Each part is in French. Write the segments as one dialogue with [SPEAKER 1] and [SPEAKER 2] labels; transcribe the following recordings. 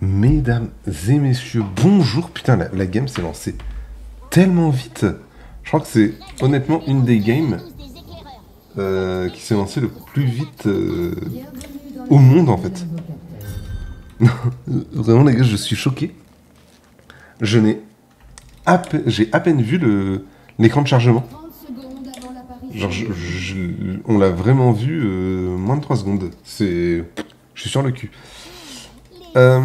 [SPEAKER 1] Mesdames et messieurs, bonjour. Putain, la game s'est lancée tellement vite. Je crois que c'est honnêtement une des games qui s'est lancée le plus vite au monde en fait. Vraiment les gars, je suis choqué. J'ai à peine vu l'écran de chargement. Genre, on l'a vraiment vu moins de 3 secondes. Je suis sur le cul. Ah,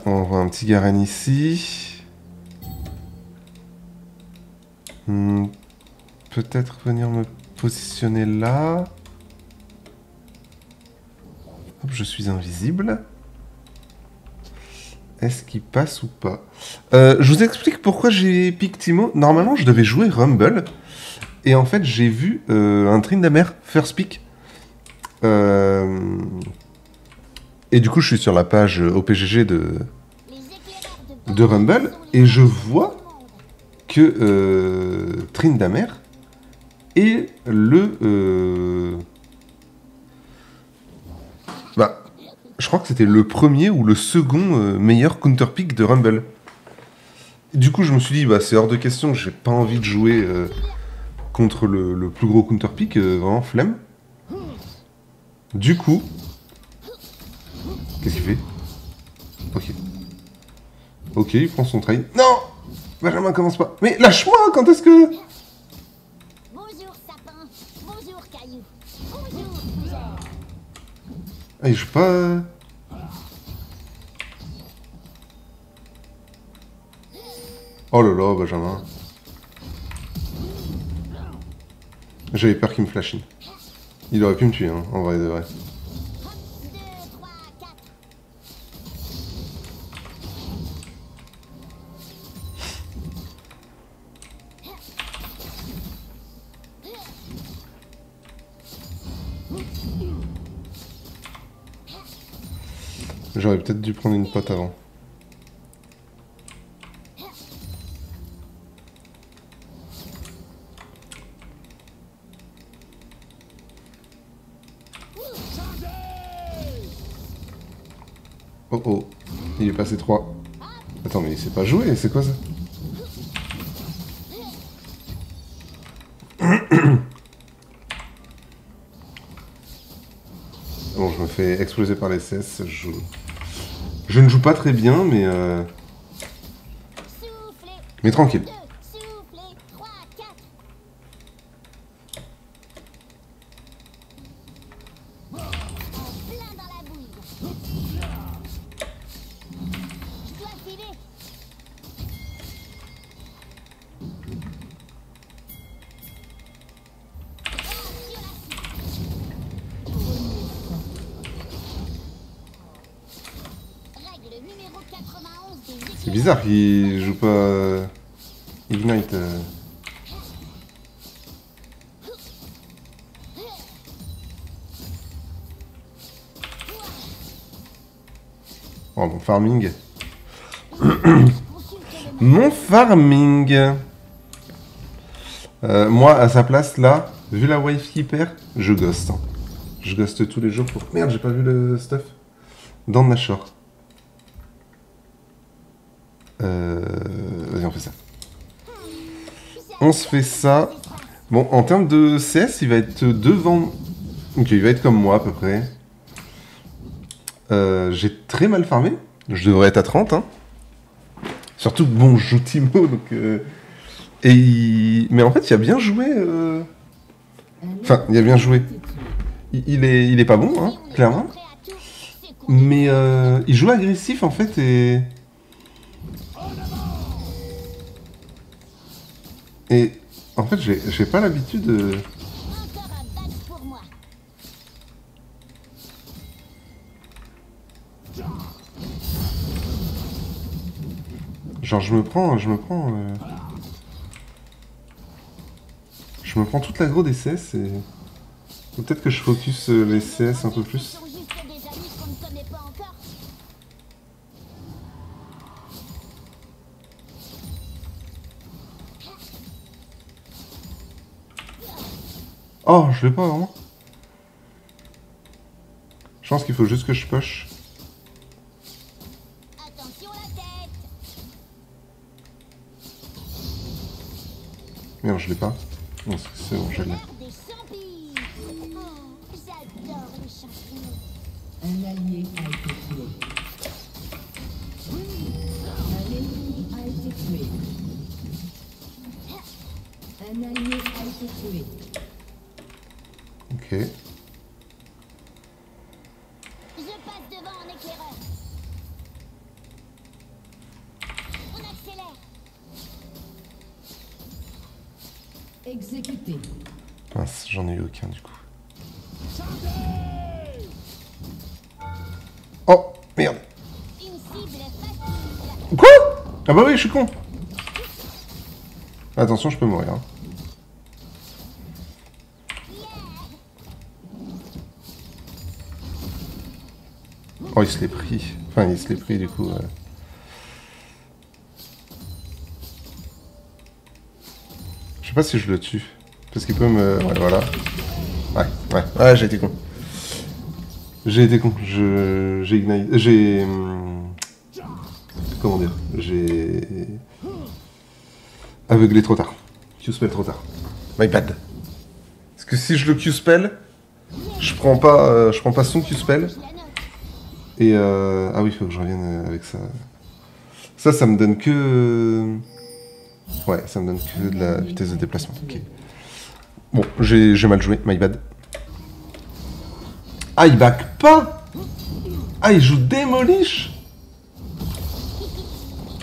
[SPEAKER 1] on voit un petit Garen ici. Peut-être venir me positionner là. Hop, je suis invisible. Est-ce qu'il passe ou pas? Je vous explique pourquoi j'ai pick Timo. Normalement, je devais jouer Rumble. Et en fait, j'ai vu un Tryndamere first pick. Et du coup, je suis sur la page OPGG de Rumble. Et je vois que Tryndamere est je crois que c'était le premier ou le second meilleur counter pick de Rumble. Du coup, je me suis dit, c'est hors de question, j'ai pas envie de jouer contre le plus gros counter pick, vraiment flemme. Du coup, qu'est-ce qu'il fait? Ok. Ok, il prend son trade. Non! Benjamin, commence pas. Mais lâche-moi, quand est-ce que...
[SPEAKER 2] Bonjour sapin, bonjour caillou, bonjour.
[SPEAKER 1] Ah, il joue pas... Oh là là, Benjamin. J'avais peur qu'il me flash in. Il aurait pu me tuer, hein, en vrai de vrai.
[SPEAKER 2] 2, 3, 4.
[SPEAKER 1] J'aurais peut-être dû prendre une pote avant. Oh oh, il est passé 3. Attends, mais il sait pas jouer, c'est quoi ça? Bon, je me fais exploser par les CS. Je ne joue pas très bien, mais
[SPEAKER 2] Soufflez,
[SPEAKER 1] mais tranquille.
[SPEAKER 2] 2, soufflez, 3, 4. Plein dans la bouille. Je dois filer. Règle numéro 91 des
[SPEAKER 1] C'est
[SPEAKER 2] éclairs.
[SPEAKER 1] bizarre qu'il joue pas Ignite. Oh, mon farming. Mon farming. Moi, à sa place, là, vu la wife qui perd, je ghost. Hein. Je ghost tous les jours pour... Merde, j'ai pas vu le stuff. Dans Nashor. Vas-y, on fait ça. On se fait ça. Bon, en termes de CS, il va être devant... Ok, il va être comme moi, à peu près. J'ai très mal farmé. Je devrais être à 30, hein. Surtout que, bon, je joue Timo, donc... Mais en fait, il a bien joué... Enfin, il a bien joué. Il est pas bon, hein, clairement.
[SPEAKER 2] Prêt à tout, c'est
[SPEAKER 1] Mais il joue agressif, en fait, Et en fait, j'ai pas l'habitude...
[SPEAKER 2] encore un badge pour moi.
[SPEAKER 1] Genre, je me prends toute l'aggro des CS et... Faut peut-être que je focus les CS un peu plus.
[SPEAKER 2] Ce sont juste des amis qu'on ne connaît pas encore.
[SPEAKER 1] Oh, je l'ai pas vraiment. Je pense qu'il faut juste que je push.
[SPEAKER 2] Attention la tête.
[SPEAKER 1] Merde, je l'ai pas. Non, c'est bon, je l'ai.
[SPEAKER 2] L'heure des champignons. Oh, j'adore les champignons.
[SPEAKER 3] Un allié a été tué. Un ennemi a été tué. Un allié a été tué.
[SPEAKER 1] Ok.
[SPEAKER 2] Je passe devant en éclaireur. On accélère.
[SPEAKER 3] Exécuté.
[SPEAKER 1] Mince, j'en ai eu aucun du coup. Oh, merde.
[SPEAKER 2] Une cible facile.
[SPEAKER 1] Quoi? Ah bah oui, je suis con. Attention, je peux mourir. Hein. Oh, il se l'est pris. Enfin, il se l'est pris du coup. Je sais pas si je le tue. Parce qu'il peut me... Ouais, voilà. Ouais, j'ai été con. J'ai été con. J'ai ignite... J'ai... Comment dire? J'ai... aveuglé trop tard. Q-spell trop tard. My bad. Parce que si je le Q-spell, je prends pas son Q-spell.
[SPEAKER 2] Je la note.
[SPEAKER 1] Et ah oui, il faut que je revienne avec ça. Ça me donne que... Ouais, ça me donne que de la vitesse de déplacement. Ok. Bon, j'ai mal joué, my bad. Ah, il back pas. Ah, il joue Demolish.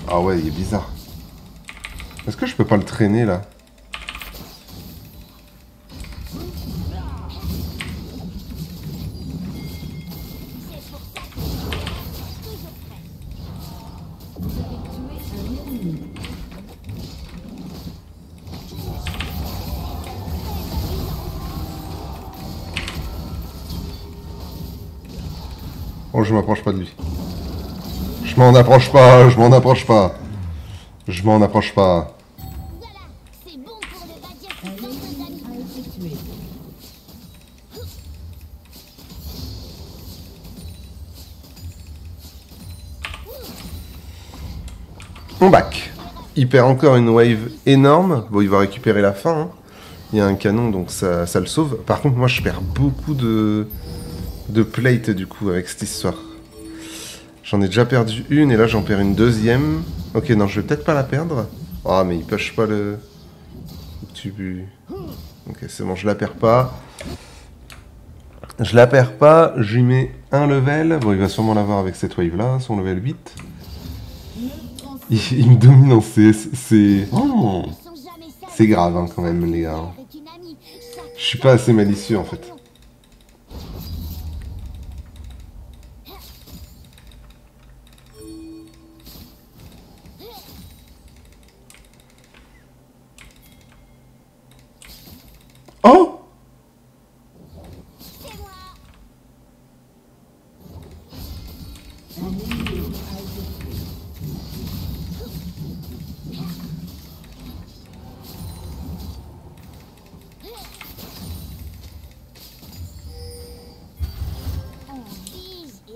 [SPEAKER 1] Ah ouais, il est bizarre. Est-ce que je peux pas le traîner, là?
[SPEAKER 2] C'est pour ça que je suis toujours prêt.
[SPEAKER 3] Vous avez tué un ennemi.
[SPEAKER 1] Oh, je m'approche pas de lui. Je m'en approche pas, je m'en approche pas. Je m'en approche pas.
[SPEAKER 2] Voilà, c'est bon pour le badiac
[SPEAKER 3] Un
[SPEAKER 2] dans nos
[SPEAKER 3] ennemi
[SPEAKER 2] amis.
[SPEAKER 3] a été tué.
[SPEAKER 1] On back. Il perd encore une wave énorme. Bon, il va récupérer la fin. Hein. Il y a un canon, donc ça le sauve. Par contre, moi, je perds beaucoup de plate, du coup, avec cette histoire. J'en ai déjà perdu une, et là, j'en perds une deuxième. Ok, non, je vais peut-être pas la perdre. Ah, mais il push pas le... Ok, c'est bon, je la perds pas. Je la perds pas, je lui mets un level. Bon, il va sûrement l'avoir avec cette wave-là, son level 8. Il me domine en CS. C'est... Oh,
[SPEAKER 2] Ils sont jamais seuls.
[SPEAKER 1] c'est grave, hein, quand même, les gars.
[SPEAKER 2] Avec une amie, chaque
[SPEAKER 1] Je suis pas assez malicieux, en fait. Oh!
[SPEAKER 2] c'est moi.
[SPEAKER 3] Un ennemi a été tué.
[SPEAKER 2] On vise et...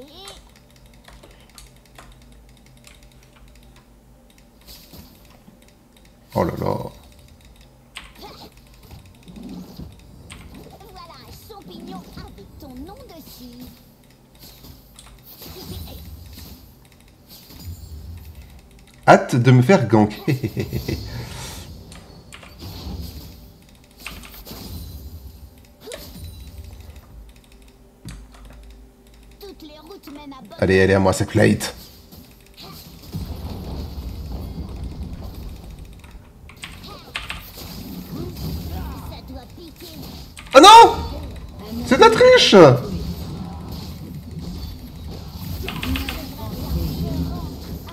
[SPEAKER 1] Oh là là.
[SPEAKER 2] Voilà un champignon avec ton nom dessus.
[SPEAKER 1] Hâte de me faire gank.
[SPEAKER 2] Toutes les routes mènent à bonne...
[SPEAKER 1] Allez, allez, à moi cette plate.
[SPEAKER 2] Ça doit piquer.
[SPEAKER 1] Ah non! C'est de la triche!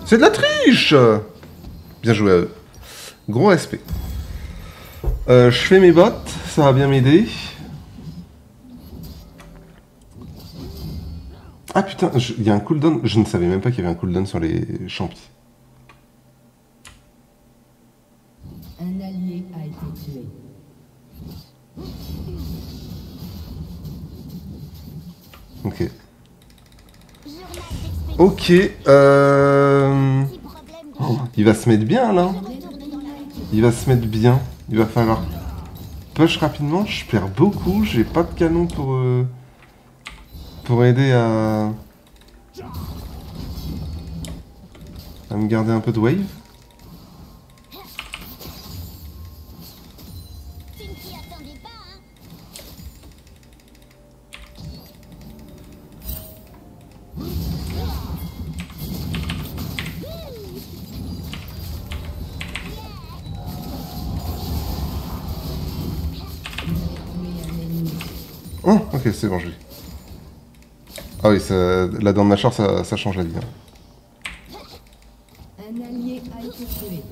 [SPEAKER 1] C'est de la triche! Bien joué à eux. Gros respect. Je fais mes bottes, ça va bien m'aider. Ah putain, il y a un cooldown. Je ne savais même pas qu'il y avait un cooldown sur les champis.
[SPEAKER 3] Un allié a été tué.
[SPEAKER 1] Ok.
[SPEAKER 2] Journal d'expédition.
[SPEAKER 1] Ok.
[SPEAKER 2] Petit problème de
[SPEAKER 1] Oh, il va se mettre bien là.
[SPEAKER 2] retourne dans la
[SPEAKER 1] Il va se mettre bien. Il va falloir push rapidement. Je perds beaucoup. J'ai pas de canon pour aider à me garder un peu de wave.
[SPEAKER 2] Tu ne t'y attendais pas, hein?
[SPEAKER 1] Oh, ok, c'est bon, je l'ai. Ah oui, la dent de Machar, ça change la vie. Hein.
[SPEAKER 3] Un allié a été tué.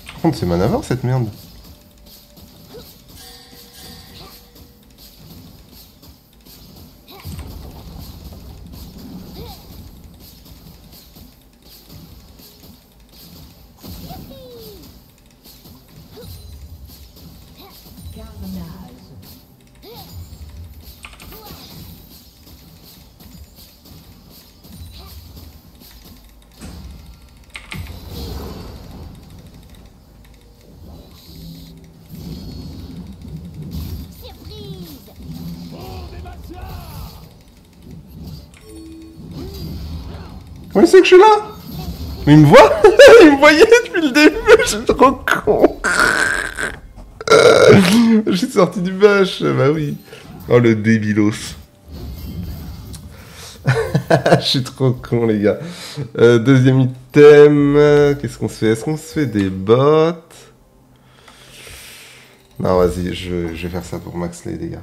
[SPEAKER 1] Par contre, c'est Manavore cette merde.
[SPEAKER 3] Carnage.
[SPEAKER 2] Surprise!
[SPEAKER 1] Comment il sait que je suis là? Mais il me voit. Il me voyait depuis le début. Je suis trop con. Je suis sorti du bâche. Bah oui. Oh le débilos. Je suis trop con les gars. Deuxième item. Qu'est-ce qu'on se fait? Est-ce qu'on se fait des bots? Non vas-y, je vais faire ça pour Max les gars.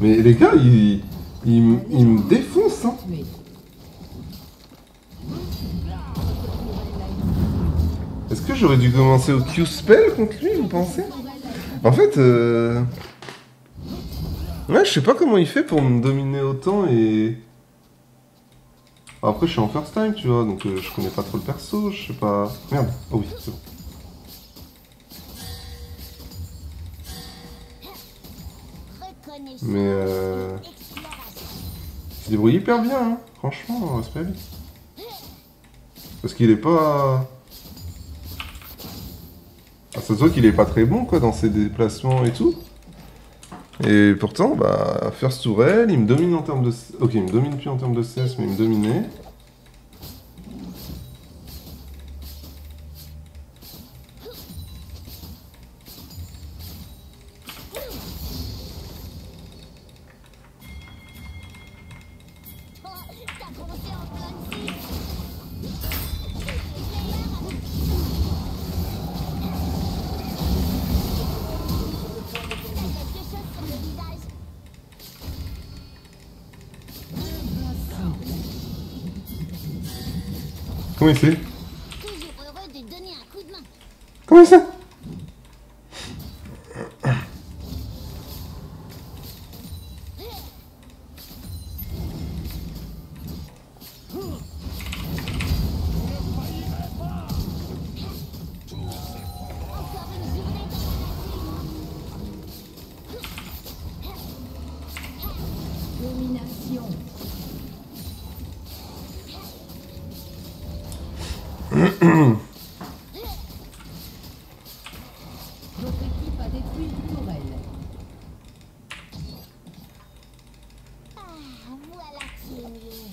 [SPEAKER 1] Mais les gars, il me défonce hein.
[SPEAKER 3] Tué.
[SPEAKER 1] Est-ce que j'aurais dû commencer au Q-Spell contre lui, vous pensez? En fait, ouais, je sais pas comment il fait pour me dominer autant et... Après, je suis en first time, tu vois, donc je connais pas trop le perso, je sais pas... Merde, oh oui, c'est bon.
[SPEAKER 2] Reconnaissance
[SPEAKER 1] Mais
[SPEAKER 2] exploration.
[SPEAKER 1] il se débrouille hyper bien, hein. Franchement, respect à lui. Parce qu'il est pas... Ah, ça se voit qu'il est pas très bon, quoi, dans ses déplacements et tout. Et pourtant, bah, first tourelle, il me domine en termes de... Ok, il me domine plus en termes de CS, mais il me dominait.
[SPEAKER 2] Oh, t'as commencé en plein dessus. Quelque chose sur le visage.
[SPEAKER 1] Comment il fait?
[SPEAKER 2] Toujours heureux de donner un coup de main.
[SPEAKER 1] Comment il fait?
[SPEAKER 2] Encore une journée
[SPEAKER 3] Domination. Notre équipe a détruit une tourelle.
[SPEAKER 2] Ah, voilà qui est mieux.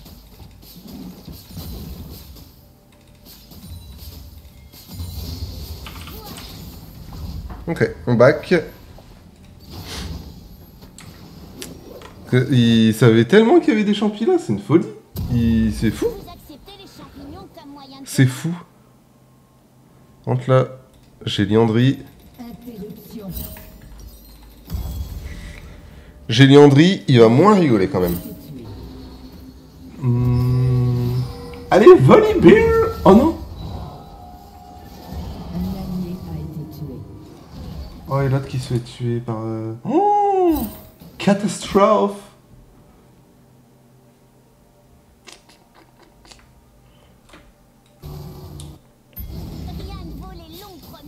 [SPEAKER 1] Ok, on back. Il savait tellement qu'il y avait des champis là, c'est une folie. C'est fou.
[SPEAKER 2] Vous acceptez les champignons comme moyen de...
[SPEAKER 1] C'est fou. Entre là, j'ai Liandry.
[SPEAKER 3] Interruption.
[SPEAKER 1] J'ai Liandry, il va moins rigoler quand même.
[SPEAKER 3] Tué.
[SPEAKER 1] Allez, Volibear. Oh non.
[SPEAKER 3] Un allié a été tué.
[SPEAKER 1] Oh, et l'autre qui se fait tuer par... Oh, catastrophe.
[SPEAKER 2] Rien ne vaut les longues promenades.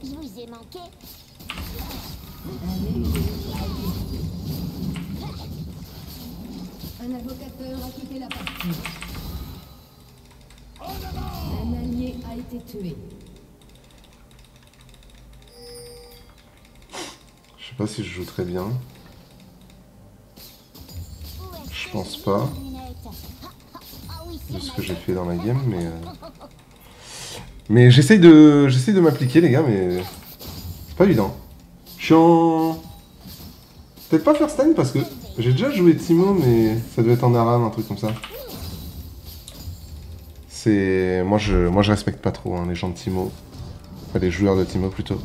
[SPEAKER 2] Je vous ai manqué.
[SPEAKER 3] Un invocateur a quitté la partie. Un allié a été tué.
[SPEAKER 1] Je sais pas si je joue très bien.
[SPEAKER 2] Où est-ce
[SPEAKER 1] Je
[SPEAKER 2] que
[SPEAKER 1] pense
[SPEAKER 2] j'ai
[SPEAKER 1] pas.
[SPEAKER 2] mis mes lunettes? Ah oui,
[SPEAKER 1] De
[SPEAKER 2] sur
[SPEAKER 1] ce
[SPEAKER 2] ma
[SPEAKER 1] que j'ai
[SPEAKER 2] tête.
[SPEAKER 1] fait dans la game, mais j'essaye de m'appliquer, les gars, mais c'est pas évident. Je suis en... Peut-être pas first time, parce que j'ai déjà joué Timo, mais ça devait être en Aram, un truc comme ça. C'est... Moi, je respecte pas trop hein, les gens de Timo. Enfin, les joueurs de Timo, plutôt.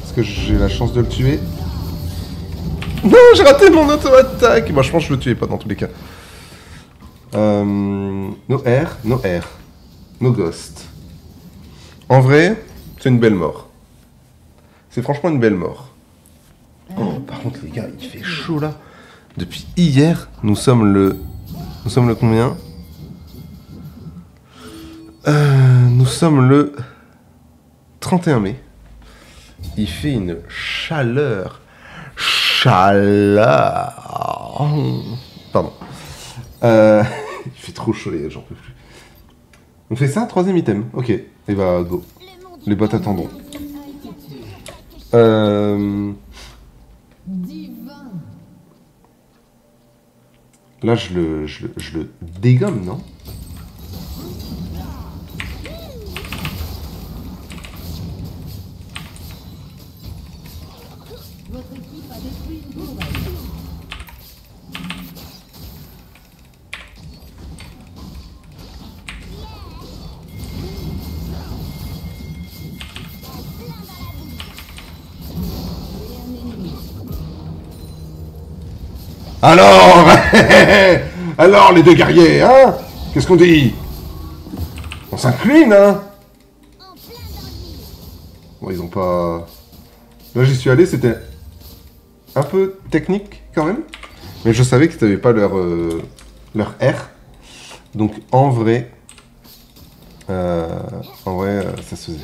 [SPEAKER 1] Est-ce que j'ai la chance de le tuer? Non, j'ai raté mon auto-attaque. Bah, je pense que je le tuais pas dans tous les cas. No air, no air. No ghost. En vrai, c'est une belle mort. C'est franchement une belle mort. Oh, par contre, les gars, il fait chaud là. Depuis hier, nous sommes le combien? Nous sommes le 31 mai. Il fait une chaleur. Pardon. Il fait trop chaud, les gars, j'en peux plus. On fait ça, troisième item. Ok, et bah go.
[SPEAKER 2] Le monde
[SPEAKER 1] Les bots attendront.
[SPEAKER 3] Divin.
[SPEAKER 1] Là, je le dégomme, non?
[SPEAKER 3] Votre équipe a détruit une tourelle.
[SPEAKER 1] Alors Alors, les deux guerriers, hein? Qu'est-ce qu'on dit? On s'incline, hein?
[SPEAKER 2] en plein dans le mille.
[SPEAKER 1] Bon, ils ont pas... Là, j'y suis allé, c'était un peu technique, quand même. Mais je savais qu'ils n'avaient pas leur R. Donc, en vrai, ça se faisait.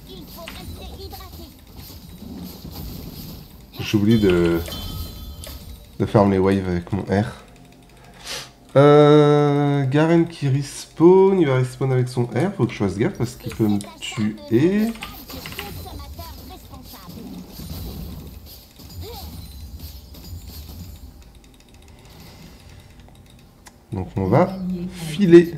[SPEAKER 2] Il faut rester hydraté.
[SPEAKER 1] J'oublie de farm les waves avec mon R. Garen qui respawn, il va respawn avec son R, faut que je fasse gaffe parce qu'il peut me tuer.
[SPEAKER 2] Le consommateur responsable.
[SPEAKER 1] Donc on va filer.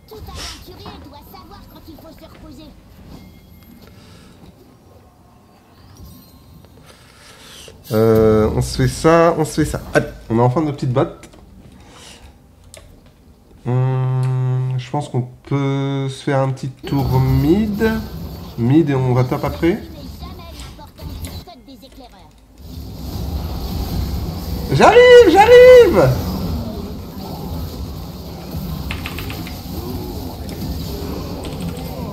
[SPEAKER 2] Tout aventurier doit savoir quand il faut se reposer.
[SPEAKER 1] On se fait ça, on se fait ça. Allez, on a enfin nos petites bottes. Je pense qu'on peut se faire un petit tour mid. Mid et on va top après.
[SPEAKER 2] Ce n'est jamais l'importance du code des éclaireurs.
[SPEAKER 1] J'arrive, j'arrive.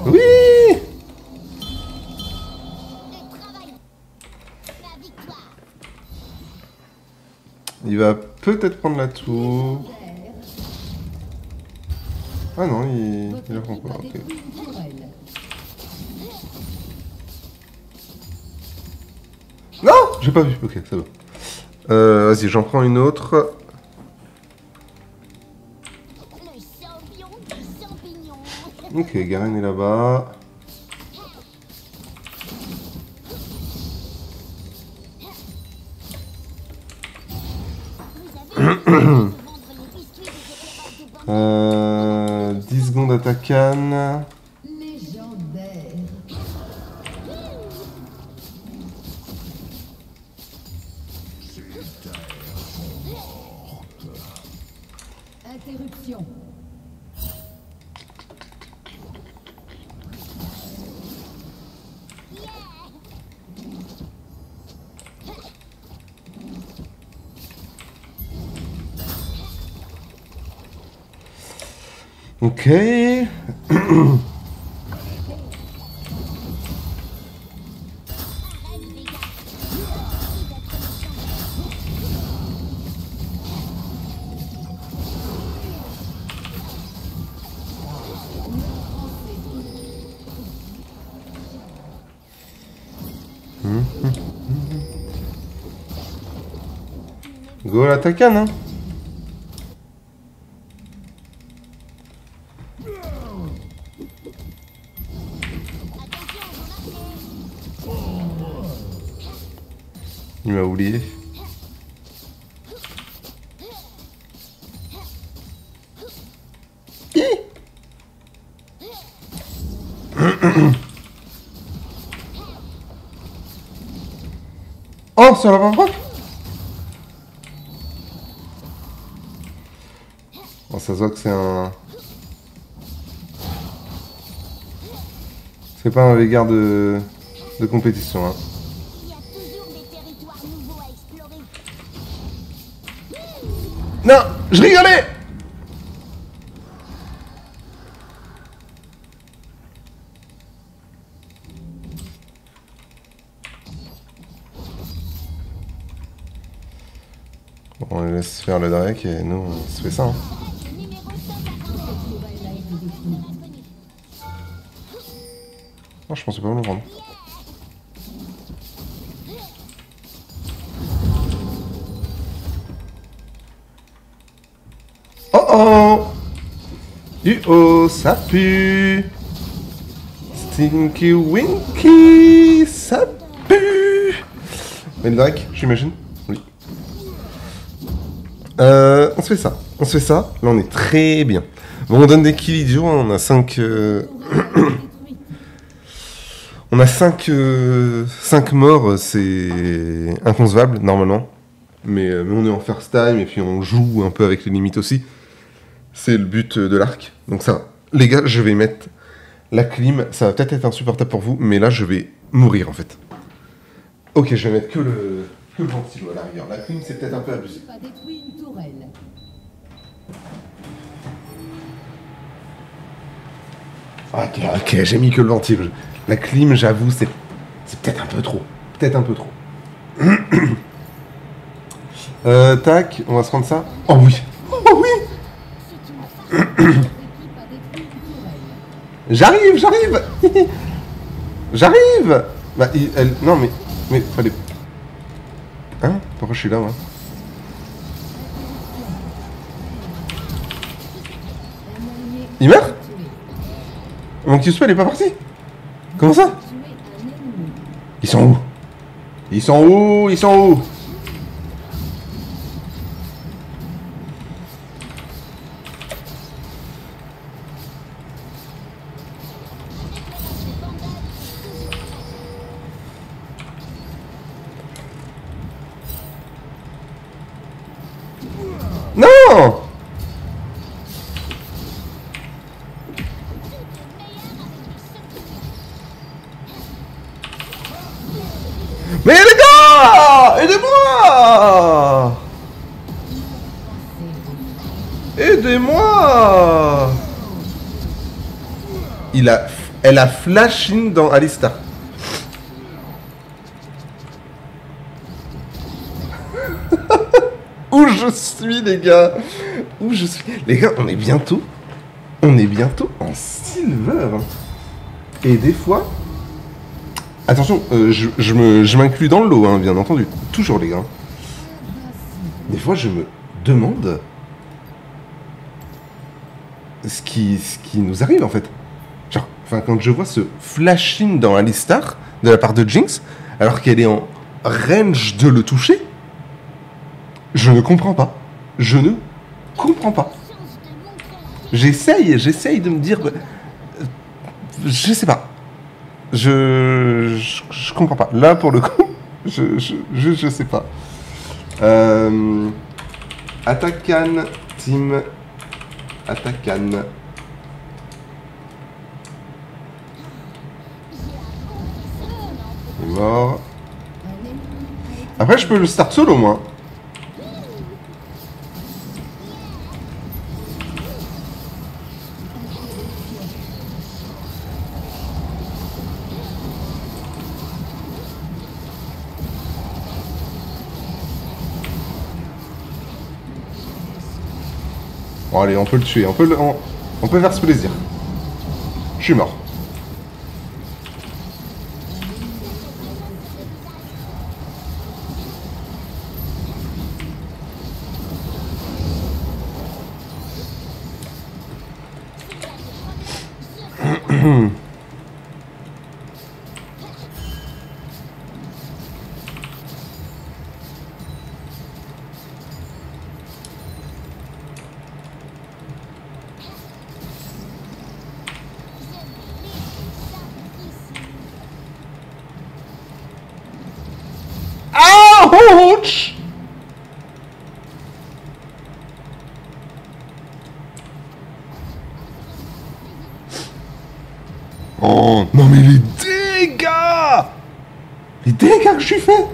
[SPEAKER 1] Oui.
[SPEAKER 2] Le travail. La victoire.
[SPEAKER 1] Il va peut-être prendre la tour. Ah non, il
[SPEAKER 3] Votre
[SPEAKER 1] la prend
[SPEAKER 3] équipe
[SPEAKER 1] pas.
[SPEAKER 3] a
[SPEAKER 1] Ok.
[SPEAKER 3] détruit une tourelle.
[SPEAKER 1] Non, j'ai pas vu. Ok, ça va. Vas-y, j'en prends une autre.
[SPEAKER 2] Le champion des champignons.
[SPEAKER 1] Ok, Garen est là-bas.
[SPEAKER 2] Vous avez de vendre les biscuits des éclaireurs de bande.
[SPEAKER 1] 10 secondes à ta canne.
[SPEAKER 3] Légendaire. Interruption.
[SPEAKER 1] Ok. Go la Takane, hein. Il m'a oublié. Oh, sur la proc. Bon, ça se voit que c'est un... C'est pas un Veigar de compétition, hein.
[SPEAKER 2] Il y a toujours des territoires nouveaux à explorer.
[SPEAKER 1] Non, je rigolais. Bon, on les laisse faire le Drake et nous, on se fait ça, hein.
[SPEAKER 2] Le numéro 150.
[SPEAKER 1] Non, je pensais pas me le prendre. Oh oh! Oh, ça pue! Stinky Winky, ça pue! Mais le Drake, j'imagine? Oui. On se fait ça. On se fait ça. Là, on est très bien. Bon, on donne des kills idiots. Hein. On a 5... On a 5 morts. C'est inconcevable, normalement. Mais on est en first time et puis on joue un peu avec les limites aussi. C'est le but de l'arc. Donc ça va. Les gars, je vais mettre la clim. Ça va peut-être être insupportable pour vous, mais là, je vais mourir, en fait. Ok, je vais mettre que le ventilo à la rigueur. La clim, c'est peut-être un peu abusé.
[SPEAKER 3] Pas détruit une tourelle.
[SPEAKER 1] Ok, j'ai mis que le ventilo. La clim, j'avoue, c'est peut-être un peu trop. Peut-être un peu trop. Tac, on va se rendre ça. Oh oui. Oh oui. J'arrive. J'arrive. Bah, elle... Non, mais fallait... Hein? Pourquoi je suis là, moi? Il meurt? Mon petit spell est pas parti? Comment ça? Ils sont où? Ils sont où? Ils sont où? Non! Mais les gars! Aidez-moi! Aidez-moi! Elle a flash in dans Alistar. Où je suis, les gars? Où je suis? Les gars, on est bientôt en silver. Et des fois... Attention, je m'inclus dans le lot, hein, bien entendu. Toujours, les gars. Des fois, je me demande ce qui nous arrive, en fait. Genre, enfin, quand je vois ce flashing dans Alistar de la part de Jinx, alors qu'elle est en range de le toucher, je ne comprends pas. Je ne comprends pas. J'essaye de me dire... je sais pas. Je comprends pas. Là, pour le coup, je sais pas. Attaquan, team. Attaquan. Il est mort. Après, je peux le start solo, moi. Bon, allez, on peut le tuer. On peut faire ce plaisir. Je suis mort. Ouch! Oh, non mais les dégâts! Les dégâts que je suis fait!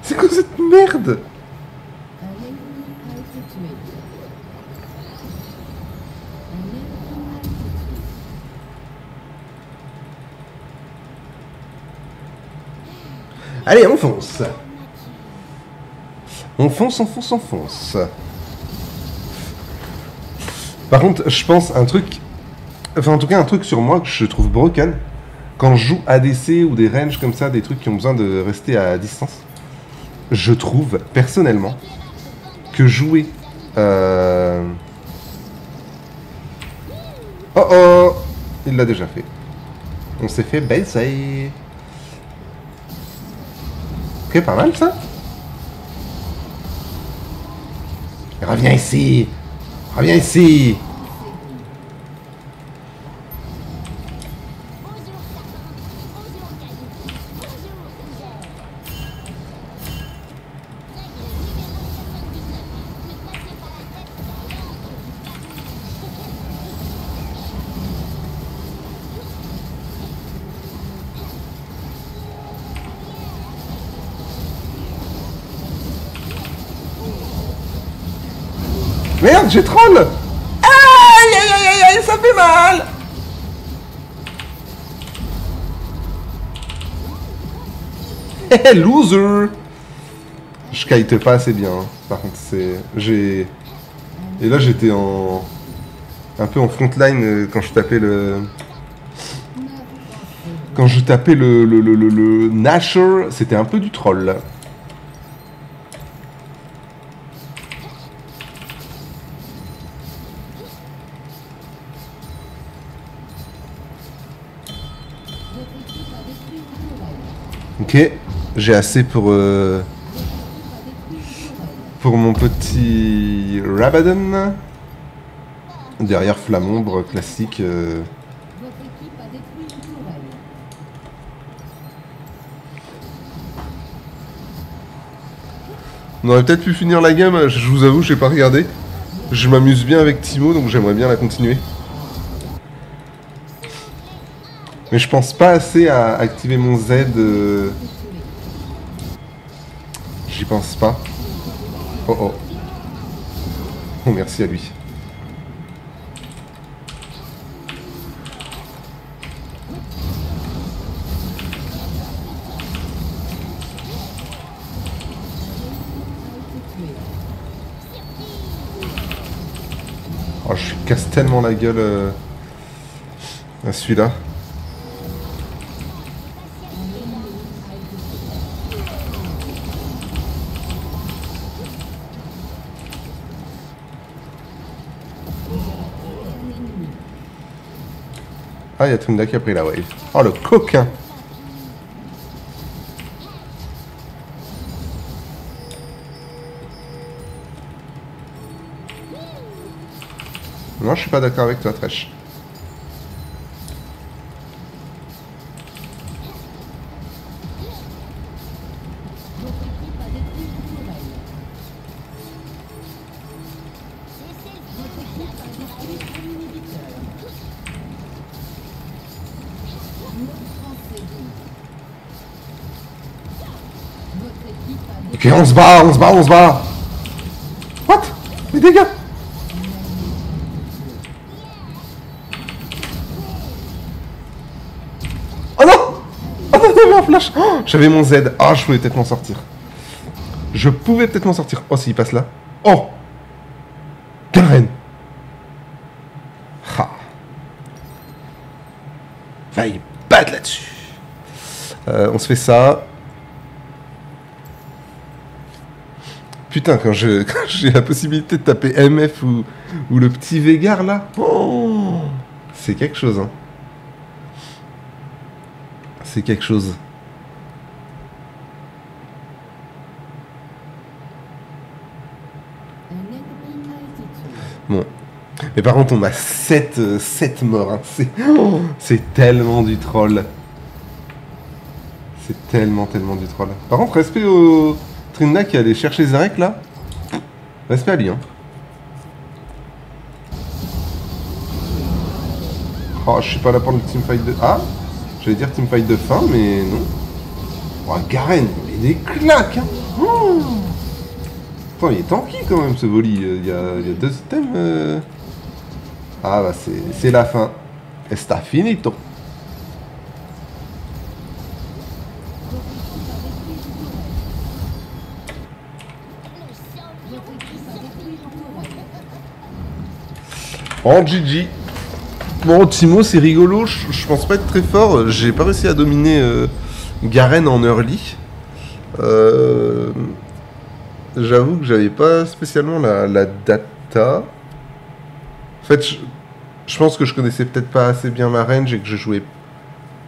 [SPEAKER 1] C'est quoi cette merde?
[SPEAKER 3] Un ennemi a été tué. Un ennemi a été tué.
[SPEAKER 1] Allez, on fonce! On fonce, on fonce, on fonce. Par contre, je pense un truc... Enfin, en tout cas, un truc sur moi que je trouve broken. Quand je joue ADC ou des ranges comme ça, des trucs qui ont besoin de rester à distance. Je trouve, personnellement, que jouer... Oh oh! Il l'a déjà fait. On s'est fait baiser. Ok, pas mal ça. Reviens ici. Reviens ici.
[SPEAKER 2] Bonjour Sapin. Bonjour Caillou. Bonjour Fougère. Règle numéro 79. Ne passez pas la tête dans l'ordre du
[SPEAKER 1] Merde, j'ai troll. Aïe aïe aïe aïe aïe, ça fait mal. Hé, loser. Je kite pas assez bien. Hein. Par contre, c'est... J'ai... Et là, j'étais en... Un peu en frontline quand je tapais le... Quand je tapais le Nasher, c'était un peu du troll, là. Ok, j'ai assez pour mon petit Rabadon. Derrière Flamombre, classique.
[SPEAKER 3] Votre équipe a détruit une tourelle.
[SPEAKER 1] On aurait peut-être pu finir la game, je vous avoue, j'ai pas regardé. Je m'amuse bien avec Timo, donc j'aimerais bien la continuer. Mais je pense pas assez à activer mon Z. J'y pense pas. Oh oh. Oh, merci à lui. Oh, je casse tellement la gueule à celui-là. Ah, il y a Tunda qui a pris la wave. Oh, le coquin! Non, je suis pas d'accord avec toi, Tresh. Ok, on se bat, on se bat, on se bat! What? Les dégâts! Oh non! Oh non, j'avais un flash! Oh, j'avais mon Z. Ah, je pouvais peut-être m'en sortir. Je pouvais peut-être m'en sortir. Oh, s'il passe là. Oh! Garen! Ha! Va y battre là-dessus. On se fait ça. Putain, quand j'ai la possibilité de taper MF ou le petit Végar là, oh, c'est quelque chose, hein. C'est quelque chose. Bon. Mais par contre, on a 7 morts. Hein. C'est tellement du troll. C'est tellement du troll. Par contre, respect au Trinda qui allait chercher Zarek là. Respect à lui. Hein. Oh, je suis pas là pour le teamfight de... Ah, j'allais dire teamfight de fin, mais non. Oh, Garen, il met des claques. Hein. Oh. Attends, il est tanky quand même ce Voli. Il y a 2 items. Ah bah c'est la fin. Está finito. En GG. Bon, Timo, c'est rigolo. Je pense pas être très fort. J'ai pas réussi à dominer Garen en early. J'avoue que j'avais pas spécialement la data. En fait, je pense que je connaissais peut-être pas assez bien ma range et que je jouais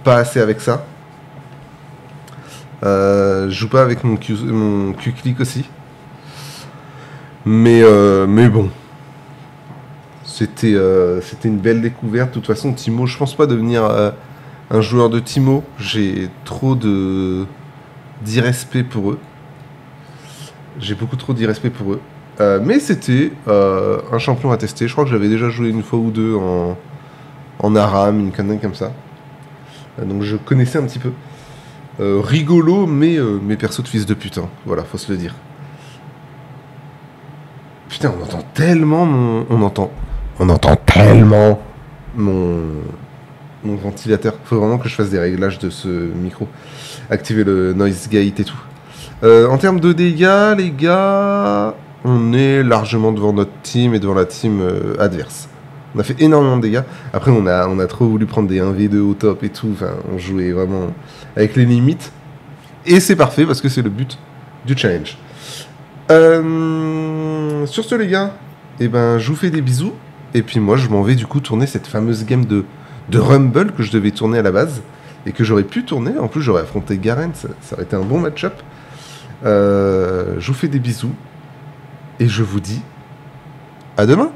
[SPEAKER 1] pas assez avec ça. Je joue pas avec mon Q-click aussi. Mais bon. C'était une belle découverte. De toute façon, Timo, je pense pas devenir un joueur de Timo. J'ai trop d'irrespect pour eux. J'ai beaucoup trop d'irrespect pour eux. Mais c'était un champion à tester. Je crois que j'avais déjà joué une fois ou deux en Aram, une connerie comme ça. Donc je connaissais un petit peu. Rigolo, mais mes persos de fils de putain. Voilà, faut se le dire. Putain, on entend tellement on entend tellement mon ventilateur. Faut vraiment que je fasse des réglages de ce micro. Activer le noise gate et tout. En termes de dégâts, les gars, on est largement devant notre team et devant la team adverse. On a fait énormément de dégâts. Après, on a trop voulu prendre des 1v2 au top et tout. Enfin, on jouait vraiment avec les limites. Et c'est parfait parce que c'est le but du challenge. Sur ce, les gars, eh ben, je vous fais des bisous. Et puis moi, je m'en vais du coup tourner cette fameuse game de Rumble que je devais tourner à la base. Et que j'aurais pu tourner. En plus, j'aurais affronté Garen. Ça aurait été un bon match-up. Je vous fais des bisous. Et je vous dis à demain.